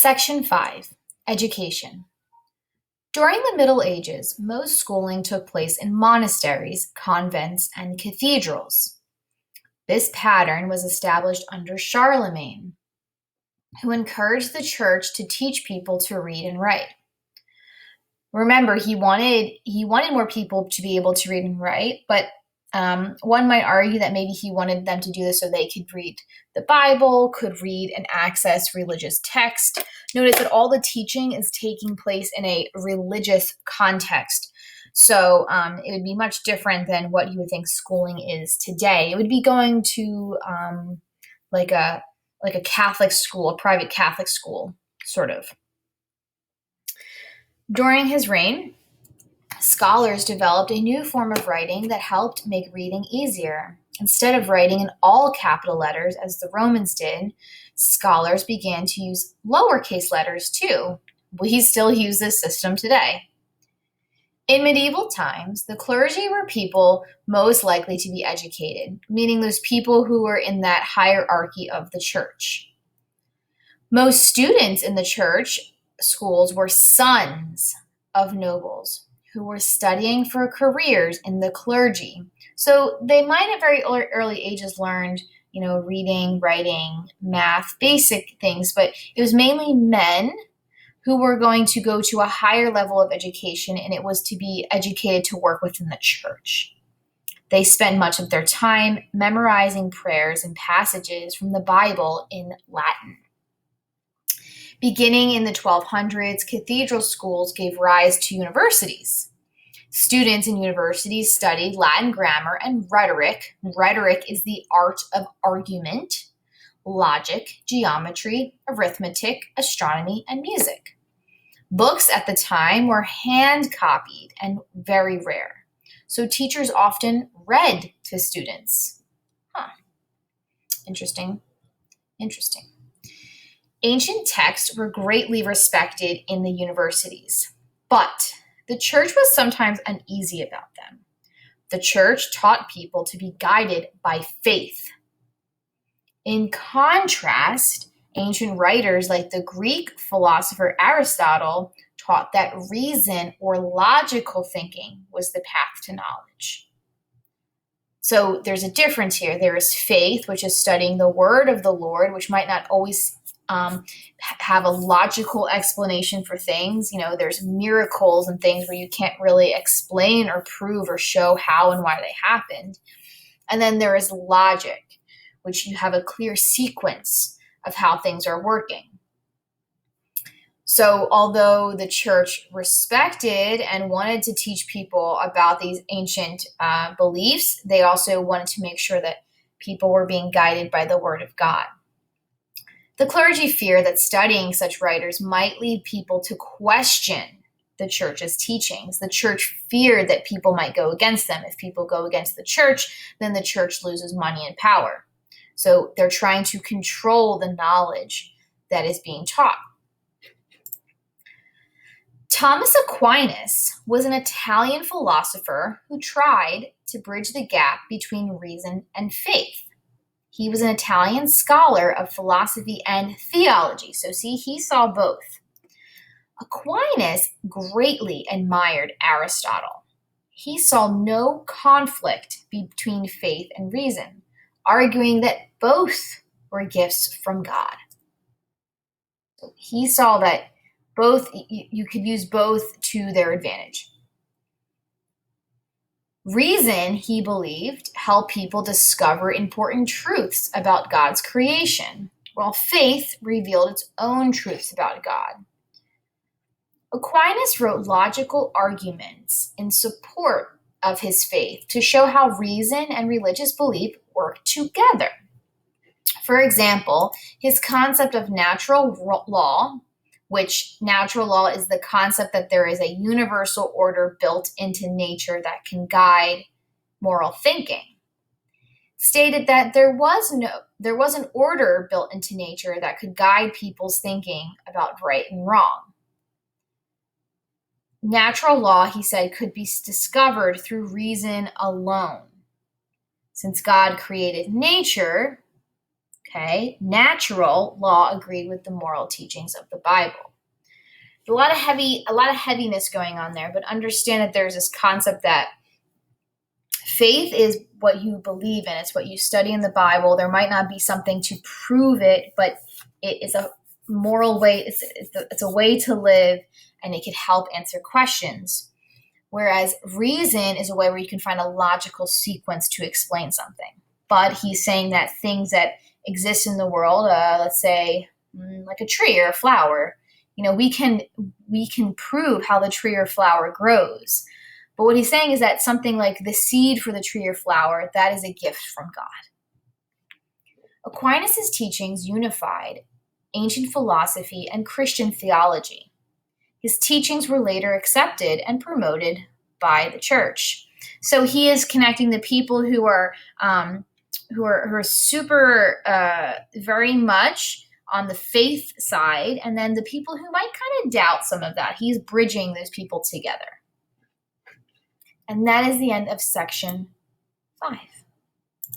Section 5. Education. During the Middle Ages, most schooling took place in monasteries, convents, and cathedrals. This pattern was established under Charlemagne, who encouraged the church to teach people to read and write. Remember, he wanted more people to be able to read and write, but one might argue that maybe he wanted them to do this so they could read the Bible, could read and access religious text. Notice that all the teaching is taking place in a religious context. So it would be much different than what you would think schooling is today. It would be going to like a Catholic school, a private Catholic school, sort of. During his reign, scholars developed a new form of writing that helped make reading easier. Instead of writing in all capital letters as the Romans did, scholars began to use lowercase letters too. We still use this system today. In medieval times, the clergy were people most likely to be educated, meaning those people who were in that hierarchy of the church. Most students in the church schools were sons of nobles who were studying for careers in the clergy. So they might at very early ages learned, reading, writing, math, basic things, but it was mainly men who were going to go to a higher level of education, and it was to be educated to work within the church. They spent much of their time memorizing prayers and passages from the Bible in Latin. Beginning in the 1200s, cathedral schools gave rise to universities. Students in universities studied Latin grammar and rhetoric. Rhetoric is the art of argument, logic, geometry, arithmetic, astronomy, and music. Books at the time were hand-copied and very rare, so teachers often read to students. Interesting. Ancient texts were greatly respected in the universities, but the church was sometimes uneasy about them. The church taught people to be guided by faith. In contrast, ancient writers like the Greek philosopher Aristotle taught that reason or logical thinking was the path to knowledge. So there's a difference here. There is faith, which is studying the word of the Lord, which might not always have a logical explanation for things. There's miracles and things where you can't really explain or prove or show how and why they happened. And then there is logic, which you have a clear sequence of how things are working. So although the church respected and wanted to teach people about these ancient beliefs, they also wanted to make sure that people were being guided by the word of God. The clergy feared that studying such writers might lead people to question the church's teachings. The church feared that people might go against them. If people go against the church, then the church loses money and power. So they're trying to control the knowledge that is being taught. Thomas Aquinas was an Italian philosopher who tried to bridge the gap between reason and faith. He was an Italian scholar of philosophy and theology. So see, he saw both. Aquinas greatly admired Aristotle. He saw no conflict between faith and reason, arguing that both were gifts from God. So he saw that both you could use both to their advantage. Reason, he believed, helped people discover important truths about God's creation, while faith revealed its own truths about God. Aquinas wrote logical arguments in support of his faith to show how reason and religious belief work together. For example, his concept of natural law, which natural law is the concept that there is a universal order built into nature that can guide moral thinking, stated that there was an order built into nature that could guide people's thinking about right and wrong. Natural law, he said, could be discovered through reason alone. Since God created nature, Okay, natural law agreed with the moral teachings of the Bible. A lot of heaviness going on there, but understand that there's this concept that faith is what you believe in. It's what you study in the Bible. There might not be something to prove it, but it is a moral way. It's a way to live, and it can help answer questions. Whereas reason is a way where you can find a logical sequence to explain something. But he's saying that things that exist in the world, let's say like a tree or a flower, we can prove how the tree or flower grows. But what he's saying is that something like the seed for the tree or flower, that is a gift from God. Aquinas' teachings unified ancient philosophy and Christian theology. His teachings were later accepted and promoted by the church. So he is connecting the people who are super very much on the faith side, and then the people who might kind of doubt some of that. He's bridging those people together. And that is the end of section 5.